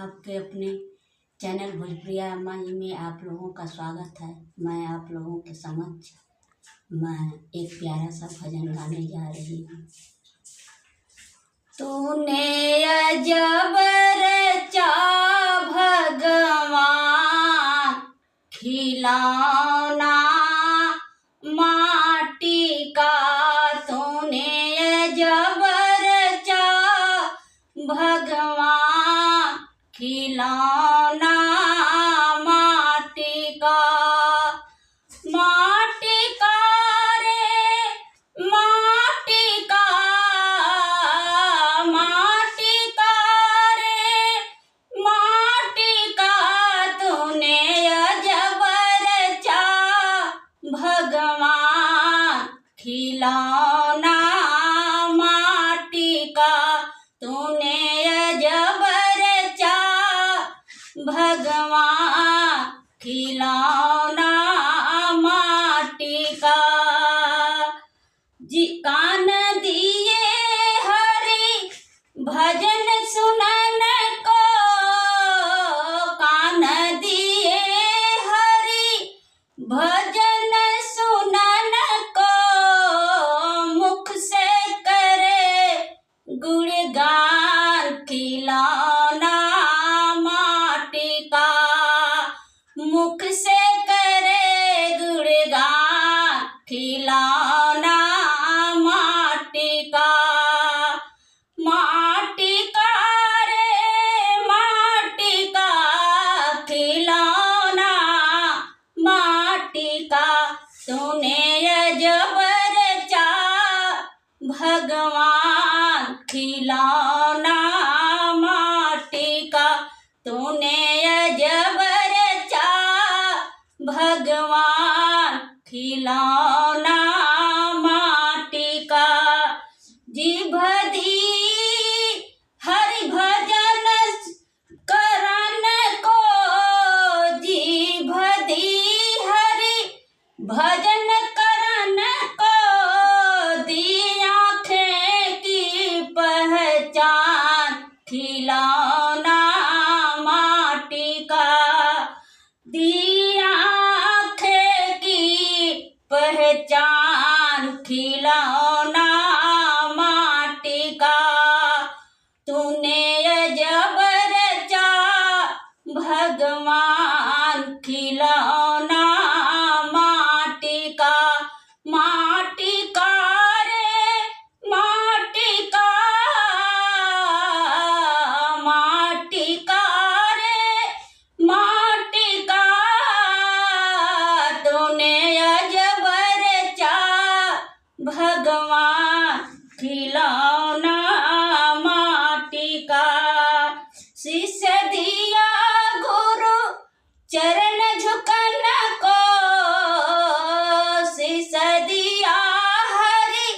आपके अपने चैनल भोजप्रिया माई में आप लोगों का स्वागत है। मैं आप लोगों के समक्ष एक प्यारा सा भजन गाने जा रही हूँ। तूने अजब रचा भगवान, खिलौना माटी का। तूने अजब रचा भगवान, खिलौना माटी का। माटी का रे माटी का, माटी का रे माटी का। तूने अजब रचा भगवान, खिलौना माटी का। तूने अजब रचा भगवान, खिलौना माटी का। जी कान दिए हरि भजन सुनन को, कान दिए हरि भजन सुनन को। मुख से करे गुणगान, खिलौना माटी का। मुख से करे गुणगान, खिलौना माटी का। माटी का रे माटी का, खिलौना माटी का। तूने अजब रचा भगवान, खिलौना माटी का। तूने अजब रचा भगवान, खिलौना माटी का। जीभ दी हरि भजन करन को, जीभ दी हरि भजन करन को। दी आँखें की पहचान, खिलौना माटी का। दी आँखें की पहचान, खिलौना माटी का। तूने अजब रचा भगवान, खिलौना माटी का। माटी का रे माटी का, माटी का रे माटी का। तूने अजब रचा भगवान, खिलौना माटी का। शीश दिया गुरु चरण झुकन को, शीश दिया हरि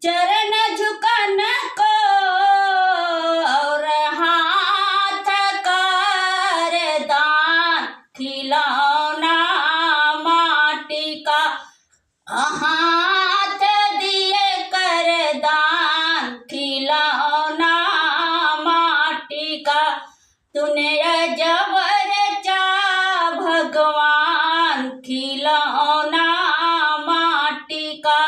चरण झुकन को। और हाथ कर दान, खिलौना माटी का। हाथ दिए कर दान, खिलौना माटी का। तूने अजब रचा भगवान, खिलौना माटी का।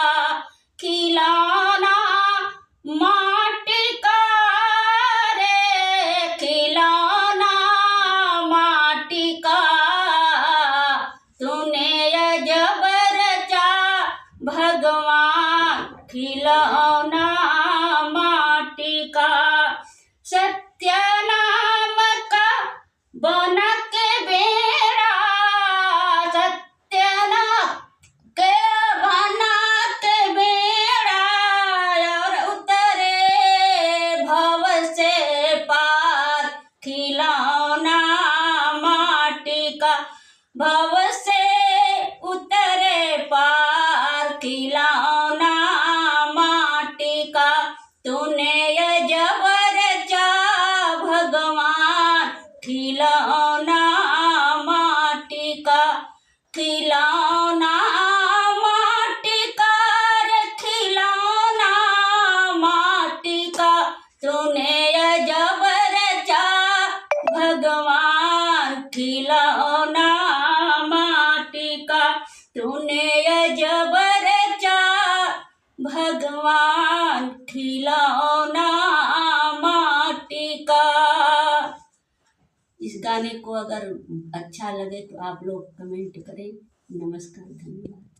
खिलौना माटी का रे, खिलौना माटी का। तूने अजब रचा भगवान, खिलौना माटी का। सत्य नाम का बना के बेड़ा, सत्य नाम के बना के बेड़ा। और उतरे भव से पार, खिलौना माटी का। भव से उतरे पार, खिलौना माटी का। तूने अजब रचा भगवान, खिलौना माटी का। खिलौना माटी का रे, खिलौना माटी का। तूने अजब रचा भगवान। भगवान खिलौना माटी का, तूने अजब रचा भगवान खिलौना माटी का। इस गाने को अगर अच्छा लगे तो आप लोग कमेंट करें। नमस्कार, धन्यवाद।